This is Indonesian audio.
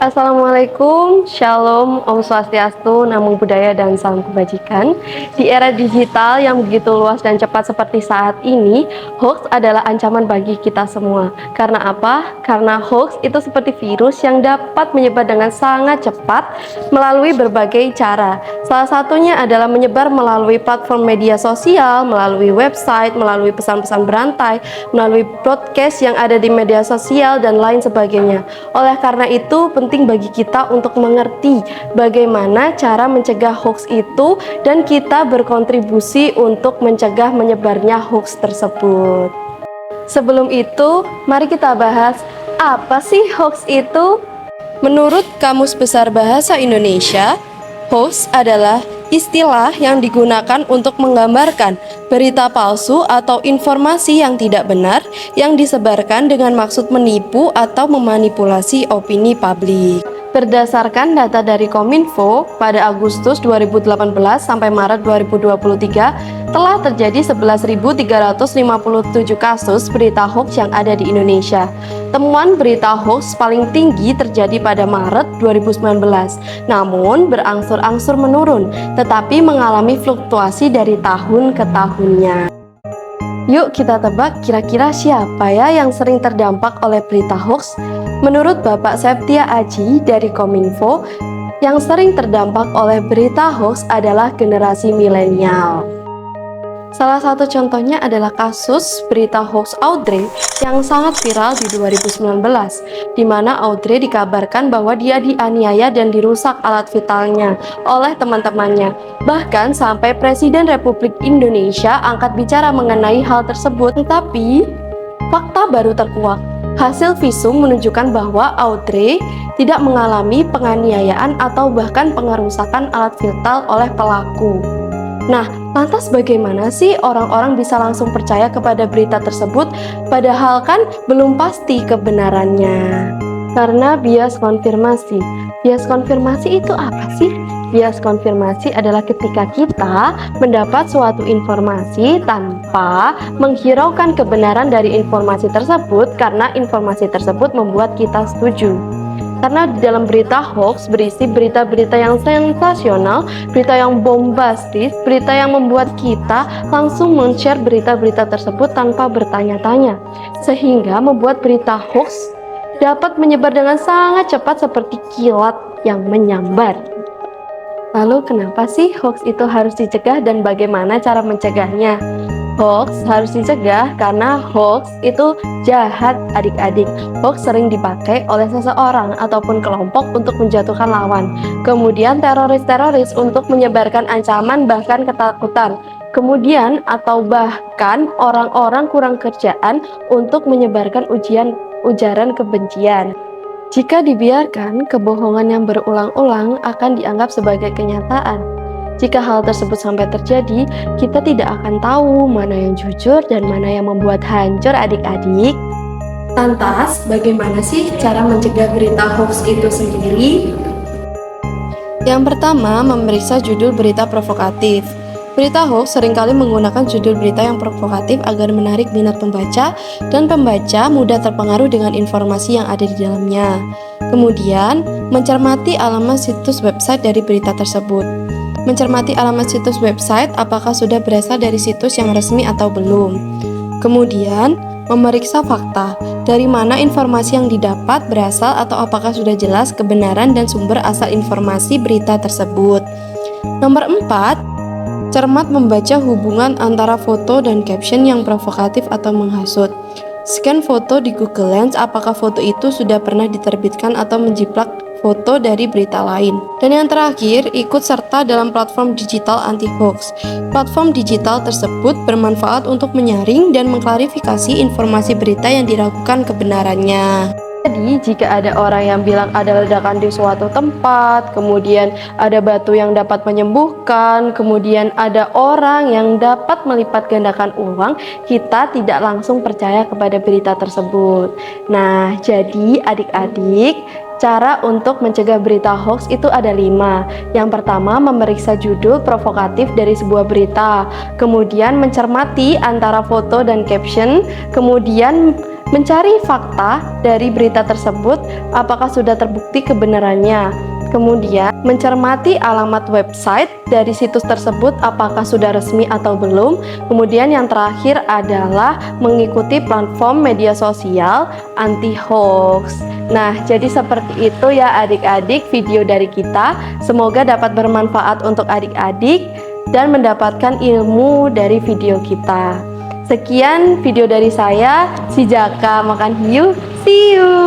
Assalamualaikum, Shalom, Om Swastiastu, Namo Buddhaya, dan salam kebajikan. Di era digital yang begitu luas dan cepat seperti saat ini, hoax adalah ancaman bagi kita semua. Karena apa? Karena hoax itu seperti virus yang dapat menyebar dengan sangat cepat melalui berbagai cara. Salah satunya adalah menyebar melalui platform media sosial, melalui website, melalui pesan-pesan berantai, melalui broadcast yang ada di media sosial, dan lain sebagainya. Oleh karena itu, penting bagi kita untuk mengerti bagaimana cara mencegah hoax itu dan kita berkontribusi untuk mencegah menyebarnya hoax tersebut. Sebelum itu, mari kita bahas apa sih hoax itu? Menurut Kamus Besar Bahasa Indonesia, hoax adalah istilah yang digunakan untuk menggambarkan berita palsu atau informasi yang tidak benar yang disebarkan dengan maksud menipu atau memanipulasi opini publik. Berdasarkan data dari Kominfo, pada Agustus 2018 sampai Maret 2023 telah terjadi 11.357 kasus berita hoax yang ada di Indonesia. Temuan berita hoax paling tinggi terjadi pada Maret 2019, namun berangsur-angsur menurun, tetapi mengalami fluktuasi dari tahun ke tahunnya. Yuk kita tebak kira-kira siapa ya yang sering terdampak oleh berita hoax? Menurut Bapak Septia Aji dari Kominfo, yang sering terdampak oleh berita hoax adalah generasi milenial. Salah satu contohnya adalah kasus berita hoax Audrey yang sangat viral di 2019, di mana Audrey dikabarkan bahwa dia dianiaya dan dirusak alat vitalnya oleh teman-temannya. Bahkan sampai Presiden Republik Indonesia angkat bicara mengenai hal tersebut. Tetapi, fakta baru terkuak. Hasil visum menunjukkan bahwa Audrey tidak mengalami penganiayaan atau bahkan pengerusakan alat vital oleh pelaku. Nah, lantas bagaimana sih orang-orang bisa langsung percaya kepada berita tersebut, padahal kan belum pasti kebenarannya? Karena bias konfirmasi. Bias konfirmasi itu apa sih? Bias konfirmasi adalah ketika kita mendapat suatu informasi tanpa menghiraukan kebenaran dari informasi tersebut karena informasi tersebut membuat kita setuju. Karena di dalam berita hoax berisi berita-berita yang sensasional, berita yang bombastis, berita yang membuat kita langsung men-share berita-berita tersebut tanpa bertanya-tanya, sehingga membuat berita hoax dapat menyebar dengan sangat cepat seperti kilat yang menyambar. Lalu kenapa sih hoax itu harus dicegah dan bagaimana cara mencegahnya? Hoax harus dicegah karena hoax itu jahat adik-adik. Hoax sering dipakai oleh seseorang ataupun kelompok untuk menjatuhkan lawan. Kemudian teroris-teroris untuk menyebarkan ancaman bahkan ketakutan. Kemudian atau bahkan orang-orang kurang kerjaan untuk menyebarkan ujaran kebencian. Jika dibiarkan, kebohongan yang berulang-ulang akan dianggap sebagai kenyataan. Jika hal tersebut sampai terjadi, kita tidak akan tahu mana yang jujur dan mana yang membuat hancur adik-adik. Lantas, bagaimana sih cara mencegah berita hoax itu sendiri? Yang pertama, memeriksa judul berita provokatif. Berita hoax seringkali menggunakan judul berita yang provokatif agar menarik minat pembaca dan pembaca mudah terpengaruh dengan informasi yang ada di dalamnya. Kemudian, mencermati alamat situs website dari berita tersebut. Mencermati alamat situs website apakah sudah berasal dari situs yang resmi atau belum. Kemudian, memeriksa fakta, dari mana informasi yang didapat berasal atau apakah sudah jelas kebenaran dan sumber asal informasi berita tersebut. Nomor 4, cermat membaca hubungan antara foto dan caption yang provokatif atau menghasut. Scan foto di Google Lens apakah foto itu sudah pernah diterbitkan atau menjiplak foto dari berita lain. Dan yang terakhir, ikut serta dalam platform digital anti-hoax. Platform digital tersebut bermanfaat untuk menyaring dan mengklarifikasi informasi berita yang diragukan kebenarannya. Jadi, jika ada orang yang bilang ada ledakan di suatu tempat, kemudian ada batu yang dapat menyembuhkan, kemudian ada orang yang dapat melipat gandakan uang, kita tidak langsung percaya kepada berita tersebut. Nah, jadi adik-adik, cara untuk mencegah berita hoax itu ada 5. Yang pertama, memeriksa judul provokatif dari sebuah berita. Kemudian mencermati antara foto dan caption. Kemudian Mencari fakta dari berita tersebut, apakah sudah terbukti kebenarannya. Kemudian, mencermati alamat website dari situs tersebut apakah sudah resmi atau belum. Kemudian yang terakhir adalah mengikuti platform media sosial anti hoax. Nah, jadi seperti itu ya adik-adik video dari kita. Semoga dapat bermanfaat untuk adik-adik dan mendapatkan ilmu dari video kita. Sekian video dari saya, si Jaka makan hiu. See you.